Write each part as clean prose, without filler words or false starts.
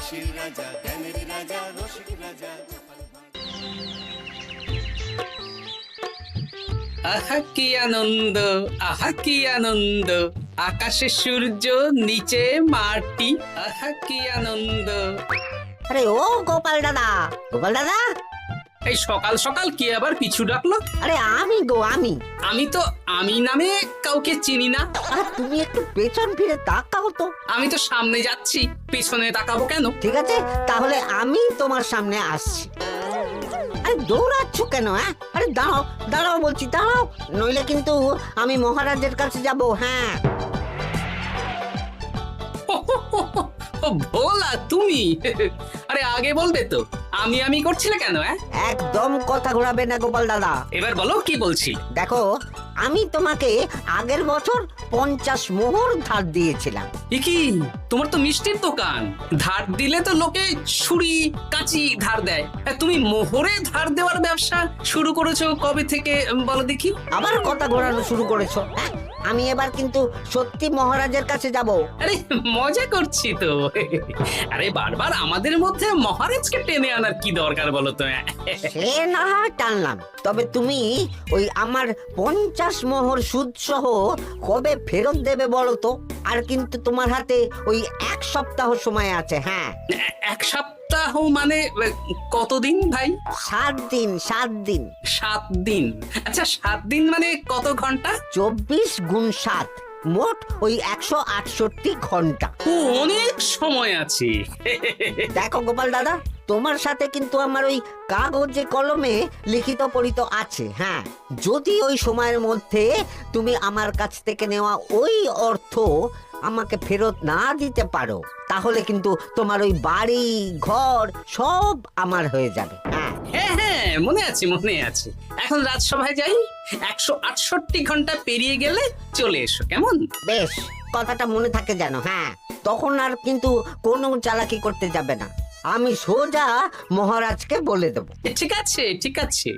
হাসির রাজা, জ্ঞানের রাজা, রসিক রাজা। আহা কি আনন্দ, আহা কি আনন্দ, আকাশে সূর্য নিচে মাটি, আহা কি আনন্দ। আরে ও গোপাল দাদা, গোপাল দাদা, এই সকাল সকাল কি আবার পিছু ডাকলো? আরে আমি গো আমি। আমি তো আমি নামে কাউকে চিনি না। আর তুমি একটু পেছন ফিরে তাকাও তো। আমি তো সামনে যাচ্ছি, পিছনে তাকাবো কেন? ঠিক আছে, তাহলে আমি তোমার সামনে আসছি। আরে দৌড়াচ্ছ কেন? আরে দাঁড়াও দাঁড়াও বলছি, দাঁড়াও, নইলে কিন্তু আমি মহারাজের কাছে যাব। হ্যাঁ, ও ভোলা তুমি? আরে আগে বলবে তো, আমি করছিলে কেন? একদম কথা ঘোরাবে না গোপাল দাদা। এবার বলো কি বলছি। দেখো, আমি তোমাকে আগের বছর 50 মোহর ধার দিয়েছিলাম। এ কি, তোমার তো মিষ্টির দোকান, ধার দিলে তো লোকে ছুরি কাঁচি ধার দেয়, আর তুমি মোহরে ধার দেওয়ার ব্যবসা শুরু করেছো কবে থেকে বলো দেখি? আবার কথা ঘোরানো শুরু করেছো? আমি এবার কিন্তু সত্যি মহারাজের কাছে যাব। আরে মজা করছি তো। আরে বারবার আমাদের মধ্যে মহারাজকে টেনে আনার কি দরকার বলো তো? সে না হয় টানলাম, তবে তুমি ওই আমার 50 মোহর সুদ সহ কবে ফেরত দেবে বলো তো? আর কিন্তু তোমার হাতে ওই 1 সপ্তাহ সময় আছে। হ্যাঁ, 1 সপ্তাহ মানে কতদিন ভাই? 7 দিন, 7 দিন। 7 দিন? আচ্ছা 7 দিন মানে কত ঘন্টা? 24 গুণ 7, মোট ওই 168 ঘন্টা। ও, অনেক সময় আছে। দেখো গোপাল দাদা, তোমার সাথে কিন্তু আমার ওই কাগজে কলমে লিখিত পড়িত আছে। হ্যাঁ, যদি ওই সময়ের মধ্যে তুমি আমার কাছ থেকে নেওয়া ওই অর্থ আমাকে ফেরত না দিতে পারো, তাহলে কিন্তু তোমার ওই বাড়ি ঘর সব আমার হয়ে যাবে। হ্যাঁ হ্যাঁ, মনে আছে মনে আছে। এখন রাজসভায় যাই, 168 ঘন্টা পেরিয়ে গেলে চলে এসো, কেমন? বেশ, কথাটা মনে থাকে যেন। হ্যাঁ, তখন আর কিন্তু কোনো চালাকি করতে যাবে না, আমি সোজা মহারাজকে বলে দেব। ঠিক আছে ঠিক আছে।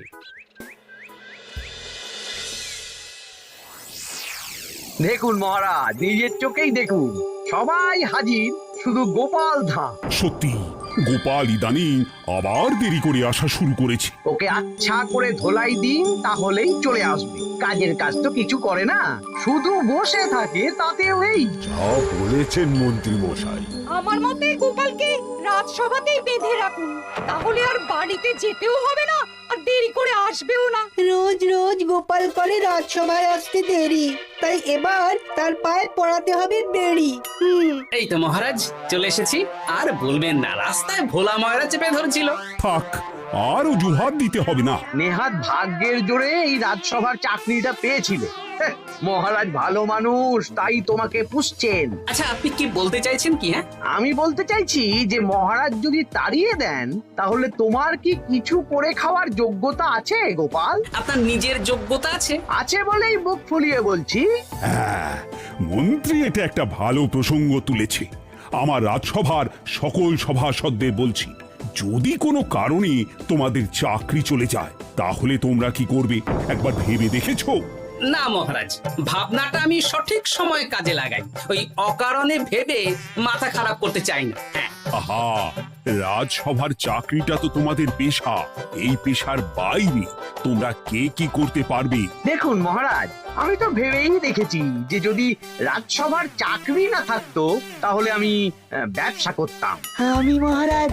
দেখুন মহারাজ, নিজের চোখেই দেখুন, সবাই হাজির, শুধু গোপাল ধা। সত্যি গোপাল ইদানিং আবার দেরি করে আসা শুরু করেছে। ওকে আচ্ছা করে ধোলাই দিন, তাহলেই চলে আসবে। কাজের কাজ তো কিছু করে না, শুধু বসে থাকে, তাতেও এই। যা বলেছেন মন্ত্রী মশাই। আমার মতে গোপালকে রাজসভাতেই বেঁধে রাখুন, তাহলে আর বাড়িতে যেতেও হবে না, আর দেরি করে আসবেও না। রোজ রোজ গোপাল করে রাজসভায় আসতে দেরি, তাই এবার তার পায়ে পড়াতে হবে বেড়ি। এই তো মহারাজ চলে এসেছি। আর বলবেন না, রাস্তায় ভোলা ময়রা চেপে ধরছিল। থাক, আর অজুহাত দিতে হবে না। নেহাত ভাগ্যের জোরে এই রাজসভার চাকরিটা পেয়েছিলে। মহারাজ ভালো মানুষ, তাই তোমাকে পুষছেন। আচ্ছা আপনি কি বলতে চাইছেন কি? আমি বলতে চাইছি যে মহারাজ যদি তাড়িয়ে দেন, তাহলে তোমার কি কিছু করে খাওয়ার যোগ্যতা আছে গোপাল? আপনার নিজের যোগ্যতা আছে? আছে বলেই মুখ ফুলিয়ে বলছি। হ্যাঁ, মন্ত্রী এটা একটা ভালো প্রসঙ্গ তুলেছে। আমার রাজসভার সকল সভাসদদের বলছি, যদি কোনো কারণে তোমাদের চাকরি চলে যায়, তাহলে তোমরা কি করবে একবার ভেবে দেখেছো? না মহারাজ, ভাবনাটা আমি সঠিক সময় কাজে লাগাই, ওই অকারণে ভেবে মাথা খারাপ করতে চাই না। আহা, রাজসভার চাকরিটা তো তোমাদের পেশা। এই পেশার বাইরে তোমরা কে কি করতে পারবে? দেখুন মহারাজ, আমি তো ভেবেই দেখেছি যে যদি রাজসভার চাকরি না থাকতো, তাহলে আমি ব্যবসা করতাম। আমি মহারাজ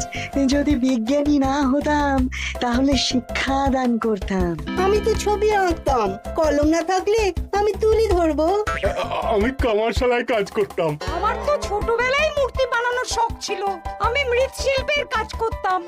যদি বিজ্ঞানী না হতাম, তাহলে শিক্ষা দান করতাম। আমি তো ছবি আঁকতাম, কলম না থাকলে আমি তুলি ধরবো। আমি কামারশালায় কাজ করতাম। আমার তো ছোটবেলায় মূর্তি বানানোর শখ ছিল, আমি মৃৎশিল্পের কাজ করতাম।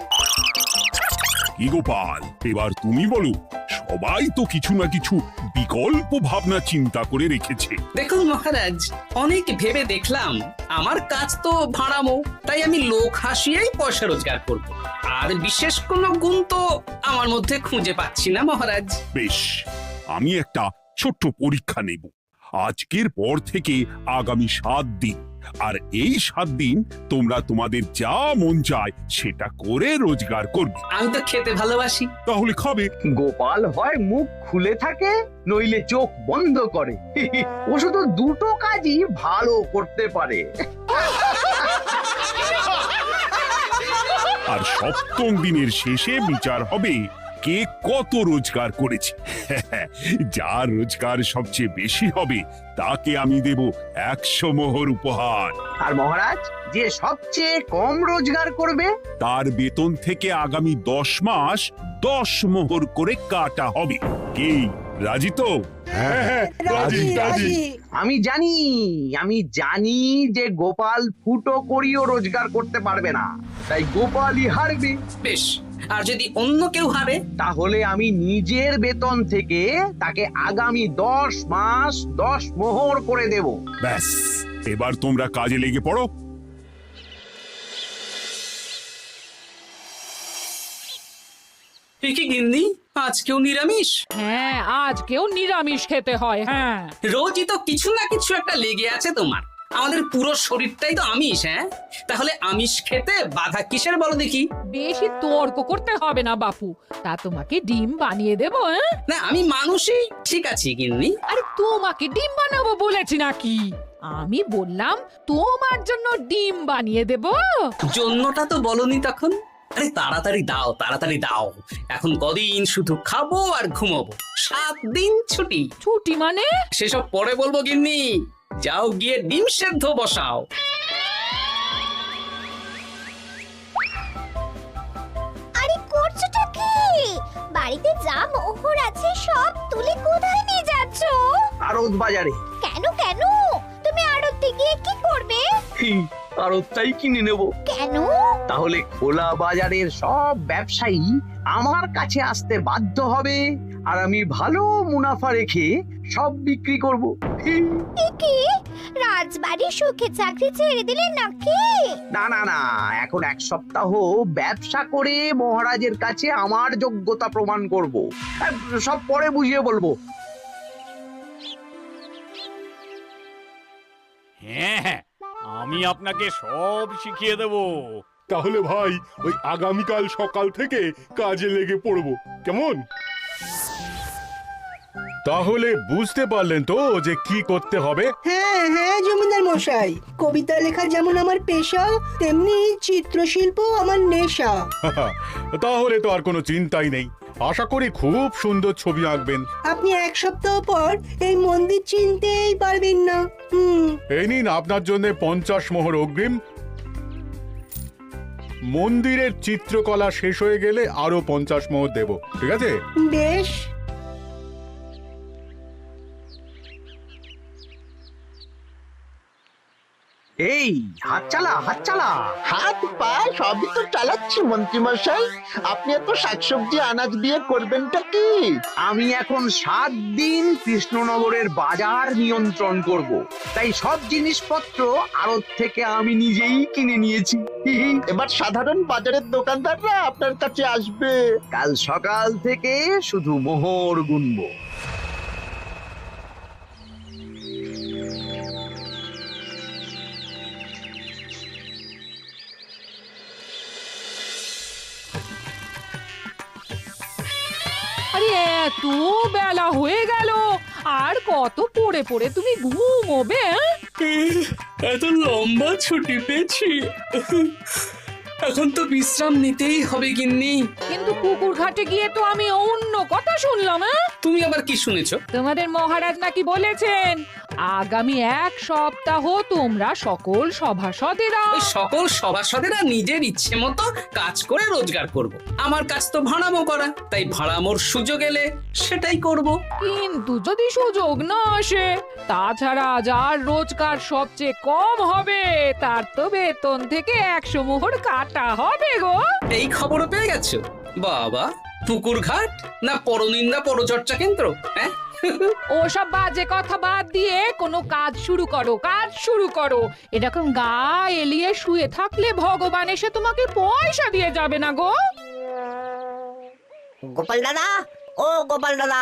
কি গোপাল, এবার তুমি বলো। সবাই তো কিছু না কিছু বিকল্প ভাবনা চিন্তা করে রেখেছে। দেখুন মহারাজ, অনেক ভেবে দেখলাম আমার কাজ তো ভাড়ামো, তাই আমি লোক হাসিয়েই পয়সা রোজগার করব। আর বিশেষ কোনো গুণ তো আমার মধ্যে খুঁজে পাচ্ছি না মহারাজ। বেশ, আমি একটা ছোট্ট পরীক্ষা নেব। আজকের পর থেকে আগামী 7 দিন, আর এই 7 দিন তোমরা তোমাদের যা মন চায় সেটা করে রোজগার করবে। আমি তো খেতে ভালোবাসি। তাহলে খাবে। গোপাল হয় মুখ খুলে থাকে, নইলে চোখ বন্ধ করে। ও শুধু দুটো কাজই ভালো করতে পারে। আর সপ্তম দিনের শেষে বিচার হবে কে কত রোজগার করেছে। যার রোজগার সবচেয়ে বেশি হবে তাকে আমি দেব 100 মোহর উপহার। আর মহারাজ, যে সবচেয়ে কম রোজগার করবে তার বেতন থেকে আগামী 10 মাস 10 মোহর করে কাটা হবে। কি রাজি তো? রাজি রাজি। আমি জানি যে গোপাল ফুটো করিও রোজগার করতে পারবে না, তাই গোপালই হারবে। বেশ, আর যদি অন্য কেউ হারে? তাহলে আমি নিজের বেতন থেকে তাকে আগামী 10 মাস 10 মোহর করে দেব। ব্যাস, এবার তোমরা কাজে লেগে পড়ো। এ কি গিন্নি, আজকেও নিরামিষ? হ্যাঁ, আজকেও নিরামিষ খেতে হয়। হ্যাঁ, রোজই তো কিছু না কিছু একটা লেগে আছে তোমার। আমাদের পুরো শরীরটাই তো আমিষ। হ্যাঁ, তাহলে আমিষ খেতে বাধা কিসের বলো দেখি? বেশি তর্ক করতে হবে না বাপু, তা তোমাকে ডিম বানিয়ে দেবো। হ্যাঁ, না, আমি মানুষই ঠিক আছি গিন্নি। আরে তোমাকে ডিম বানাবো বলেছি নাকি? আমি বললাম তোমার জন্য ডিম বানিয়ে দেবো। জন্যটা তো বলনি তখন। আরে তাড়াতাড়ি দাও, তাড়াতাড়ি দাও। এখন কদিন শুধু খাবো আর ঘুমাবো, 7 দিন ছুটি। ছুটি মানে? সেসব পরে বলবো গিন্নি। যাও গিয়ে ডিম সেদ্ধ বসাও। আরে করছোটা কি? বাড়িতে যা মোহর আছে সব তুলে কোথায় নিয়ে যাচ্ছ? আড়ত বাজারে। কেন কেন? তুমি আড়তে গিয়ে কি করবে? আড়তটাই কিনে নেব। কেন? তাহলে খোলা বাজারের সব ব্যবসায়ী আমার কাছে আসতে বাধ্য হবে, আর আমি ভালো মুনাফা রেখে সব বিক্রি করব। কি রাজবাড়ি সুখে চাকরি ছেড়ে দিলে নাকি? না না না, এখন 1 সপ্তাহ ব্যবসা করে মহারাজের কাছে আমার যোগ্যতা প্রমাণ করব। সব পরে বুঝিয়ে বলবো। হ্যাঁ, আমি আপনাকে সব শিখিয়ে দেব। তাহলে ভাই ওই আগামীকাল সকাল থেকে কাজে লেগে পড়বো, কেমন? তাহলে বুঝতে পারলেন তো যে কি করতে হবে? হ্যাঁ হ্যাঁ জমিদার মশাই, কবিতা লেখা যেমন আমার পেশা, তেমনি চিত্রশিল্প আমার নেশা। তাহলে তো আর কোনো চিন্তাই নেই। আশা করি খুব সুন্দর ছবি আঁকবেন। আপনি 1 সপ্তাহ পর এই মন্দির চিনতেই পারবেন না। এই নিন আপনার জন্য 50 মোহর অগ্রিম। মন্দিরের চিত্রকলা শেষ হয়ে গেলে আরো 50 মোহর দেব, ঠিক আছে? বেশ। এই হাত চালা, হাত চালা। হাত পা সবই তো চালাচ্ছি মন্ত্রী মশাই। আপনি এত শাকসবজি আনাজ দিয়ে করবেনটা কি? আমি এখন 7 দিন কৃষ্ণনগরের বাজার নিয়ন্ত্রণ করব, তাই সব জিনিসপত্র আড়ত থেকে আমি নিজেই কিনে নিয়েছি। এবার সাধারণ বাজারের দোকানদাররা আপনার কাছে আসবে। কাল সকাল থেকে শুধু মোহর গুনবো। আরে এত বেলা হয়ে গেল, আর কত পড়ে পড়ে তুমি ঘুমোবে? এত লম্বা ছুটি পেয়েছি, এখন তো বিশ্রাম নিতেই হবে গিন্নি। কিন্তু পুকুর ঘাটে গিয়ে তো আমি অন্য কথা শুনলাম। তুমি আবার কি শুনেছো? তোমাদের মহারাজ নাকি বলেছেন আগামী 1 সপ্তাহ তোমরা সকল সভাসদেরা ওই সকল সভাসদেরা নিজের ইচ্ছে মতো কাজ করে রোজগার করব। আমার কাজ তো ভাড়ামো করা, তাই ভাড়ামোর সুযোগ এলে সেটাই করব। কিন্তু যদি সুযোগ না আসে, তাছাড়া যার রোজগার সবচেয়ে কম হবে তার তো বেতন থেকে 100 মোহর কাটা হবে গো। এই খবরও পেয়ে গেছো? বাবা, পুকুর ঘাট না পরনিন্দা পরচর্চা কেন্দ্র? হ্যাঁ, ওসব বাজে কথা বাদ দিয়ে কোনো কাজ শুরু করো, কাজ শুরু করো। এরকম গা এলিয়ে শুয়ে থাকলে ভগবান এসে তোমাকে পয়সা দিয়ে যাবে না গো। গোপাল দাদা, ও গোপাল দাদা,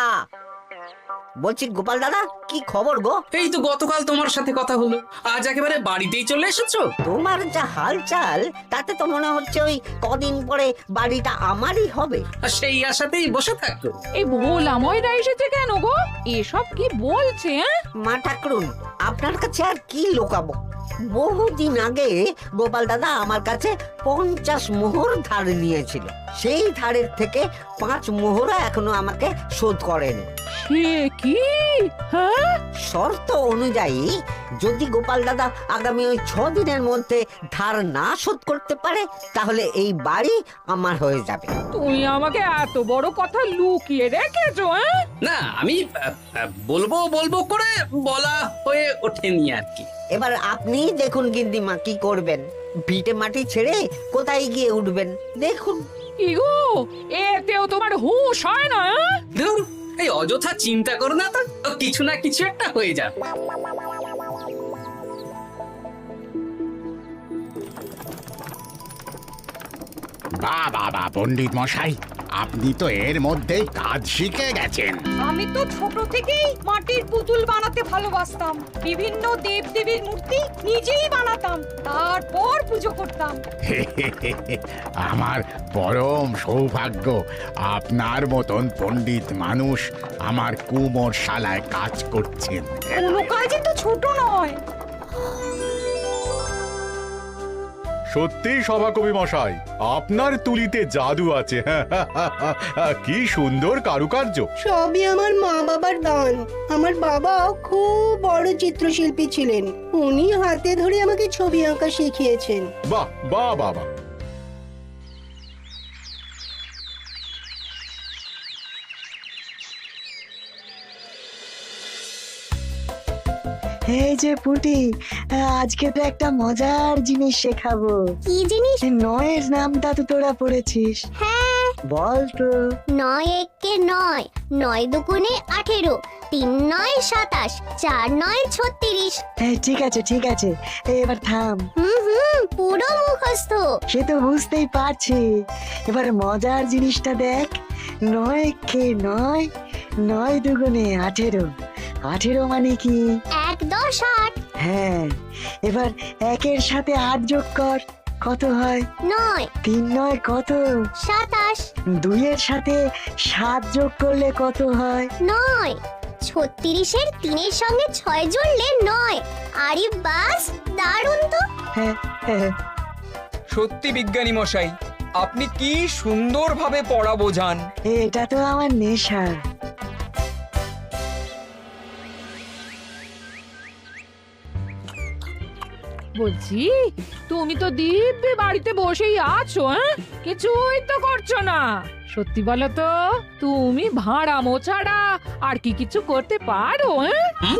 বলছি গোপাল দাদা, কি খবর গো? এই তো গতকাল তোমার সাথে কথা হলো, আজ একেবারে বাড়িতেই চলে এসেছো। তোমার যা হালচাল তাতে তো মনে হচ্ছে ওই কদিন পরে বাড়িটা আমারই হবে। আর সেই আশাতেই বসে থাকতো। এই ভোলা ময়রা এসেছে কেন গো? এসব কি বলছে? মা ঠাকুরুন, আপনার কাছে আর কি লোকাবো? বহুদিন আগে গোপাল দাদা আমার কাছে 50 মোহর ধার নিয়েছিল। সেই ধারের থেকে 5 মোহরা এখনো আমাকে শোধ করেনি। সে কি? হ্যাঁ, শর্ত অনুযায়ী যদি গোপাল দাদা আগামী ওই 6 দিনের মধ্যে ধার না শোধ করতে পারে তাহলে এই বাড়ি আমার হয়ে যাবে। তুমি আমাকে এত বড় কথা লুকিয়ে রেখেছো? হ্যাঁ, না আমি বলবো বলবো করে বলা হয়ে ওঠেনি আর কি। এবার আপনি দেখুন গিন্দিমা কি করবেন। ভিটে মাটি ছেড়ে কোথায় গিয়ে উঠবেন দেখুন। কি গো, এতেও তোমার হুঁশ হয় না? হ্যাঁ? ধুর, এই অযথা চিন্তা করো না তো, কিছু না কিছু একটা হয়ে যাবে। বাহ বাহ বাহ, পণ্ডিত মশাই, আপনি তো এর মধ্যেই কাজ শিখে গেছেন। আমি তো ছোট থেকেই মাটির পুতুল বানাতে ভালোবাসতাম। বিভিন্ন দেবদেবীর মূর্তি নিজেই বানাতাম, তারপর পুজো করতাম। আমার পরম সৌভাগ্য আপনার মতন পণ্ডিত মানুষ আমার কুমোর শালায় কাজ করছেন। কোনো কাজই তো ছোট নয়। সত্যি সভাকবি মশাই, আপনার তুলিতে জাদু আছে। কি সুন্দর কারুকার্য। সবই আমার মা বাবার দান। আমার বাবা খুব বড় চিত্রশিল্পী ছিলেন, উনি হাতে ধরে আমাকে ছবি আঁকা শিখিয়েছেন। বাহ বাহ বাবা। এই যে পুটি, আজকে তো একটা মজার জিনিস শেখাবো। কি জিনিস? নয়ের নামটা তো তোরা পড়েছিস, হ্যাঁ, বল তো। 9 একে 9, 9 দুগুণে 18, 3 9 27, 4 9 36। ঠিক আছে ঠিক আছে, এবার থাম। পুরো মুখস্থ। সে তো বুঝতেই পারছি। এবার মজার জিনিসটা দেখ। 9 কে 9, 9 দুগুণে 18, 18 মানে কি? 1 10 8। হ্যাঁ, এবার 1-এর সাথে 8 যোগ কর, কত হয়? 9 3 9 কত? 27। 2-এর সাথে 7 যোগ করলে কত হয়? 9 36-এর 3-এর সঙ্গে 6 জুড়লে 9। আরে বাস, দারুণ তো। হ্যাঁ হ্যাঁ। সত্যি বিজ্ঞানী মশাই, আপনি কি সুন্দরভাবে পড়া বোঝান। এটা তো আমার নেশা। বলছি, তুমি তো দিব্যি বাড়িতে বসেই আছো। হ্যাঁ, কিছুই তো করছো না। সত্যি বলো তো, তুমি ভাড়ামো ছাড়া আর কি কিছু করতে পারো? হ্যাঁ,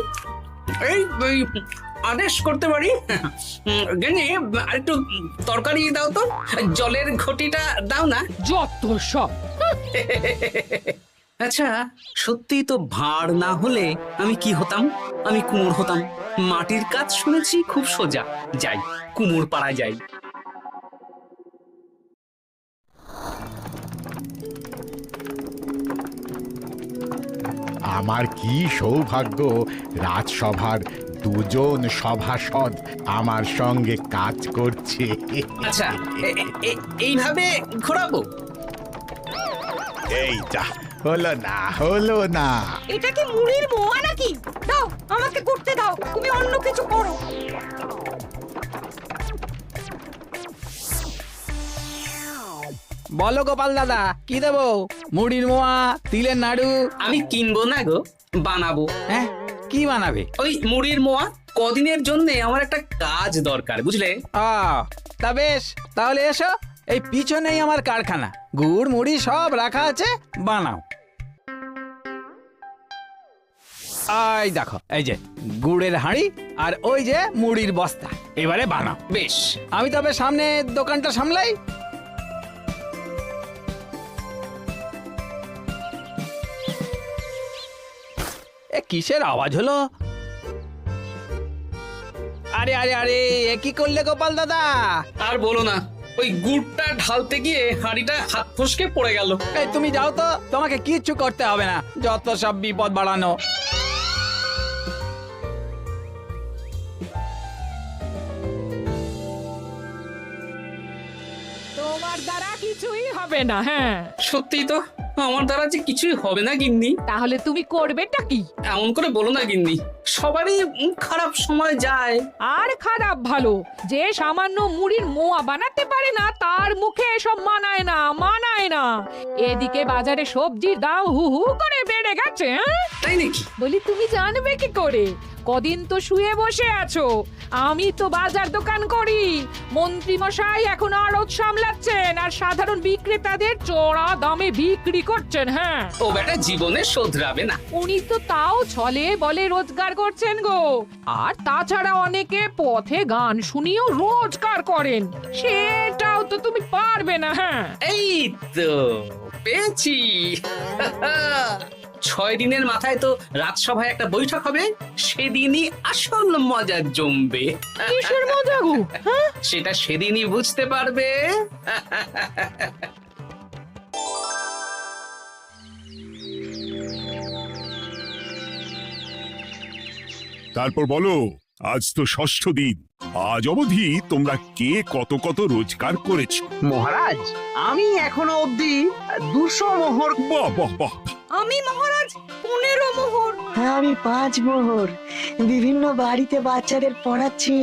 এই আদেশ করতে পারি। গেনি একটু তরকারি দাও তো, জলের ঘটিটা দাও না। যত সব। আচ্ছা, সত্যি তো ভাঁড় না হলে আমি কি হতাম? আমি কুমোর হতাম। মাটির কাজ শুনেছি খুব সোজা। যাই, কুমোর পাড়ায় যাই। আমার কি সৌভাগ্য, রাজসভার দুজন সভাসদ আমার সঙ্গে কাজ করছে। আচ্ছা, এইভাবে ঘোরাবো? এই যা, হলো না হলো না। এটা কি মুড়ির মোয়া নাকি? দাও, আমাকে করতে দাও, তুমি অন্য কিছু করো। বলো গোপাল দাদা, কি দেবো? মুড়ির মোয়া, তিলের নাড়ু? আমি কিনবো না গো, বানাবো। হ্যাঁ, কি বানাবে? ওই মুড়ির মোয়া। কদিনের জন্য আমার একটা কাজ দরকার, বুঝলে? তা বেশ, তাহলে এসো, এই পিছনেই আমার কারখানা। গুড় মুড়ি সব রাখা আছে, বানাও। এই দেখো, এই যে গুড়ের হাঁড়ি আর ওই যে মুড়ির বস্তা, এবারে বানাও। বেশ, আমি তবে সামনে দোকানটা সামলাই। কিসের আওয়াজ হলো? আরে আরে আরে, এ কি করলে গোপাল দাদা? আর বলো না, ওই গুড়টা ঢালতে গিয়ে হাঁড়িটা হাত ফসকে পড়ে গেল। এই তুমি যাও তো, তোমাকে কিচ্ছু করতে হবে না, যত সব বিপদ বাড়ানো। তোমার তোমার দ্বারা কিছুই হবে না। হ্যাঁ, সত্যি তো, আমার দ্বারা যে কিছুই হবে না গিন্নি। তাহলে তুমি করবেটা কি? এমন করে বলো না গিন্নি, সবারই খারাপ সময় যায়। আর খারাপ ভালো, যে সামান্য মুড়ির মোয়া বানাতে পারে না তার মুখে এসব মানায় না, মানায় না। এদিকে বাজারে সবজির দাম হু হু করে বেড়ে গেছে। হ্যাঁ, তাই নাকি? বলি তুমি জানবে কি করে? কদিন তো শুয়ে বসে আছো, আমি তো বাজার দোকান করি। মন্ত্রী মশাই এখন আড়ত সামলাচ্ছেন আর সাধারণ বিক্রেতাদের চড়া দামে বিক্রি করছেন। হ্যাঁ, ও বেটা জীবনে শোধরাবে না। উনি তো তাও ছলে বলে রোজগার করছেন গো। আর তাছাড়া অনেকে পথে গান শুনিয়েও রোজগার করেন, সেটাও তো তুমি পারবে না। হ্যাঁ, এই তো পেয়েছি। 6 দিনের মাথায় তো রাজসভায় একটা বৈঠক হবে, সেদিনই আসল মজা জমবে। কিসের মজা গো? হ্যাঁ, সেটা সেদিনই বুঝতে পারবে। তারপর বলো, আজ তো ষষ্ঠ দিন। আজ অবধি তোমরা কে কত কত রোজগার করেছো? মহারাজ, আমি এখনো অবধি 200 মোহর। বাহ বাহ বাহ! আমি মহারাজ 15 মোহর। আমি 5 মোহর। বিভিন্ন বাড়িতে বাচ্চাদের পড়াচ্ছি,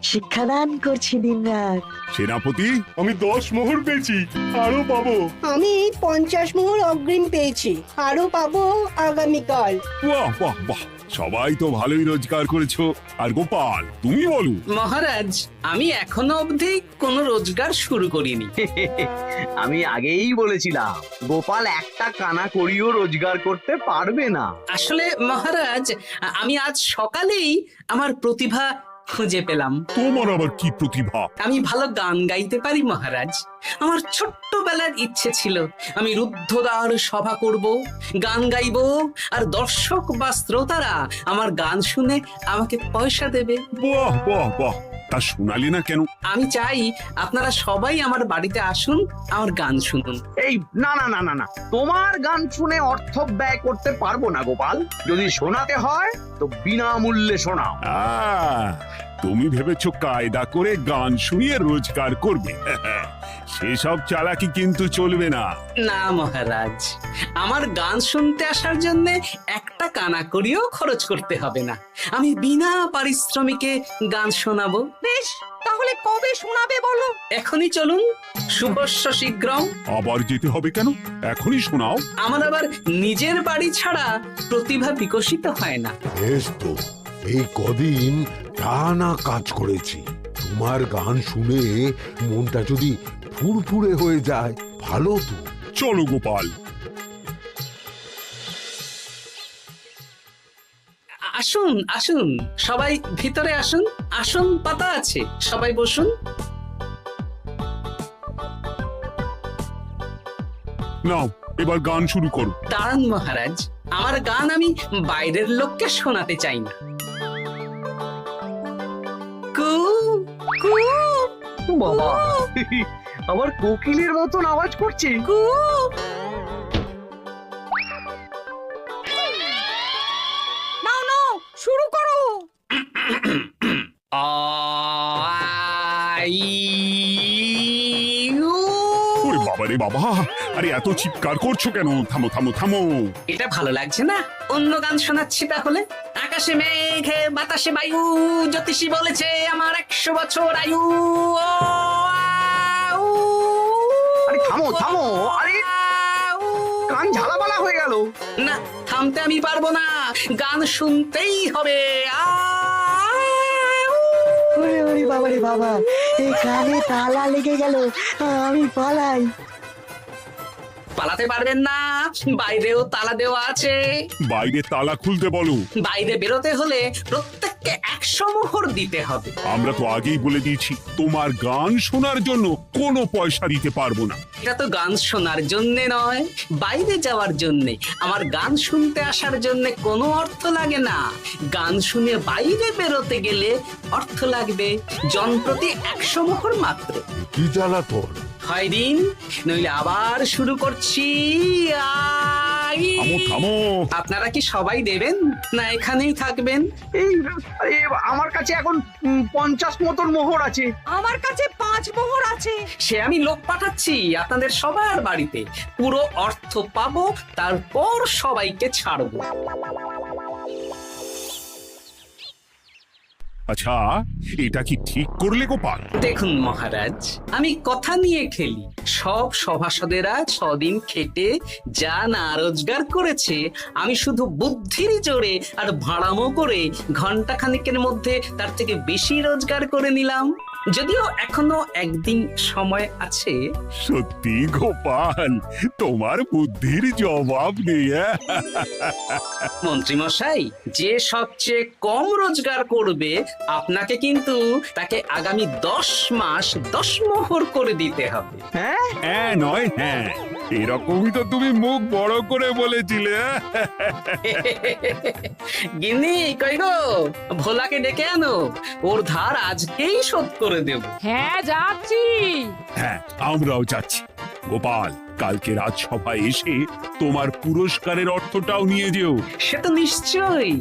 শিক্ষাদান করছি দিনরাত। সেনাপতি, আমি 10 মোহর পেয়েছি, আরো পাবো। আমি 50 মোহর অগ্রিম পেয়েছি, আরো পাবো আগামীকাল। বাহ বাহ বাহ! সবাই তো ভালোই রোজগার করেছো। আর গোপাল, তুমি বলো। মহারাজ, আমি এখনো অবধি কোনো রোজগার শুরু করিনি। আমি আগেই বলেছিলাম গোপাল একটা কানা করিও রোজগার করতে পারবে না। আসলে মহারাজ, আমি আজ সকালেই আমার প্রতিভা খুঁজে পেলাম। তোমার আবার কি প্রতিভা? আমি ভালো গান গাইতে পারি মহারাজ। আমার ছোট্টবেলার ইচ্ছে ছিল আমি রুদ্ধদ্বার সভা করব, গান গাইবো, আর দর্শক বা শ্রোতারা আমার গান শুনে আমাকে পয়সা দেবে। বাহ বাহ বাহ! তা শোনালে না কেন? আমি চাই আপনারা সবাই আমার বাড়িতে আসুন, আমার গান শুনুন। এই না না না না না, তোমার গান শুনে অর্থ ব্যয় করতে পারবো না গোপাল। যদি শোনাতে হয় তো বিনামূল্যে শোনাও। তুমি ভেবেছো কায়দা করে গান শুনিয়ে রোজগার করবে? সেসব চালাকি কিন্তু চলবে না। না মহারাজ, আমার গান শুনতে আসার জন্য একটা কানা করিও খরচ করতে হবে না। আমি বিনা পারিশ্রমিকে গান শোনাবো। বেশ, তাহলে কবে শোনাবে বলো? এখনই চলুন, শুভস্য শীঘ্রম। আবার যেতে হবে কেন? এখনই শোনাও। আমার আবার নিজের বাড়ি ছাড়া প্রতিভা বিকশিত হয় না। বেশ তো, এই কদিন টানা কাজ করেছি। তোমার গান শুনে মনটা যদি ফুরফুরে হয়ে যায়, ভালো তো। চলো গোপাল। আসুন আসুন, সবাই ভিতরে আসুন। আসন পাতা আছে, সবাই বসুন। নাও, এবার গান শুরু করো। দাঁড়ান মহারাজ, আমার গান আমি বাইরের লোককে শোনাতে চাই না। কু কু বাবা, আবার কোকিলের মতন আওয়াজ করছে। কু। নাও নাও, শুরু করো। ওরে বাবা রে বাবা! আরে এত চিৎকার করছো কেন? থামো থামো থামো! এটা ভালো লাগছে না, অন্য গান শোনাচ্ছি তাহলে। আকাশে মেঘে বাতাসে বায়ু, জ্যোতিষী বলেছে আমার 100 বছর আয়ু। আরে থামো থামো! আরে কান ঝালাপালা হয়ে গেল। না, থামতে আমি পারবো না, গান শুনতেই হবে। ওরে ওরে বাবা রে বাবা, এই কানে তালা লেগে গেল, আমি পালাই। পালাতে পারবেন না, বাইরেও তালা দেওয়া আছে। বাইরে তালা খুলতে বলো। বাইরে বেরোতে হলে প্রত্যেককে 100 মোহর দিতে হবে। আমরা তো আগেই বলে দিয়েছি, তোমার গান শোনার জন্য কোনো পয়সা দিতে পারবো না। এটা তো গান শোনার জন্য নয়, বাইরে যাওয়ার জন্য। আমার গান শুনতে আসার জন্য কোনো অর্থ লাগে না। গান শুনে বাইরে বেরোতে গেলে অর্থ লাগবে, জনপ্রতি 100 মোহর মাত্র। কি জ্বালাতন! হয় দিন, নইলে আবার শুরু করছি। থামো থামো। আপনারা কি সবাই দেবেন না এখানেই থাকবেন? এই আমার কাছে এখন 50 মতন মোহর আছে। আমার কাছে 5 মোহর আছে। সে আমি লোক পাঠাচ্ছি আপনাদের সবার বাড়িতে, পুরো অর্থ পাবো, তারপর সবাইকে ছাড়বো। আচ্ছা, এটা কি ঠিক করলে গোপাল? দেখুন মহারাজ, আমি কথা নিয়ে খেলি। সব সভাসদেরা 6 দিন খেটে যা না রোজগার করেছে, আমি শুধু বুদ্ধির জোরে আর ভাড়ামো করে ঘন্টা খানিকের মধ্যে তার থেকে বেশি রোজগার করে নিলাম। যদিও এখনো একদিন সময় আছে। সত্যি গোপাল, তোমার বুদ্ধির জবাব নেই। মন্ত্রী মশাই, যে সবচেয়ে কম রোজগার করবে আপনাকে কিন্তু তাকে আগামী 10 মাস 10 মোহর করে দিতে হবে। হ্যাঁ নয় হ্যাঁ, এরকমই তো তুমি মুখ বড় করে বলেছিলে। গিন্নি কই গো, ভোলাকে ডেকে আনো, ওর ধার আজকেই শোধ করে দেব। হ্যাঁ যাচ্ছি। হ্যাঁ, আমরাও যাচ্ছি। গোপাল, কালকে রাজসভায় এসে তোমার পুরস্কারের অর্থটাও নিয়ে যেও। সে তো নিশ্চয়ই।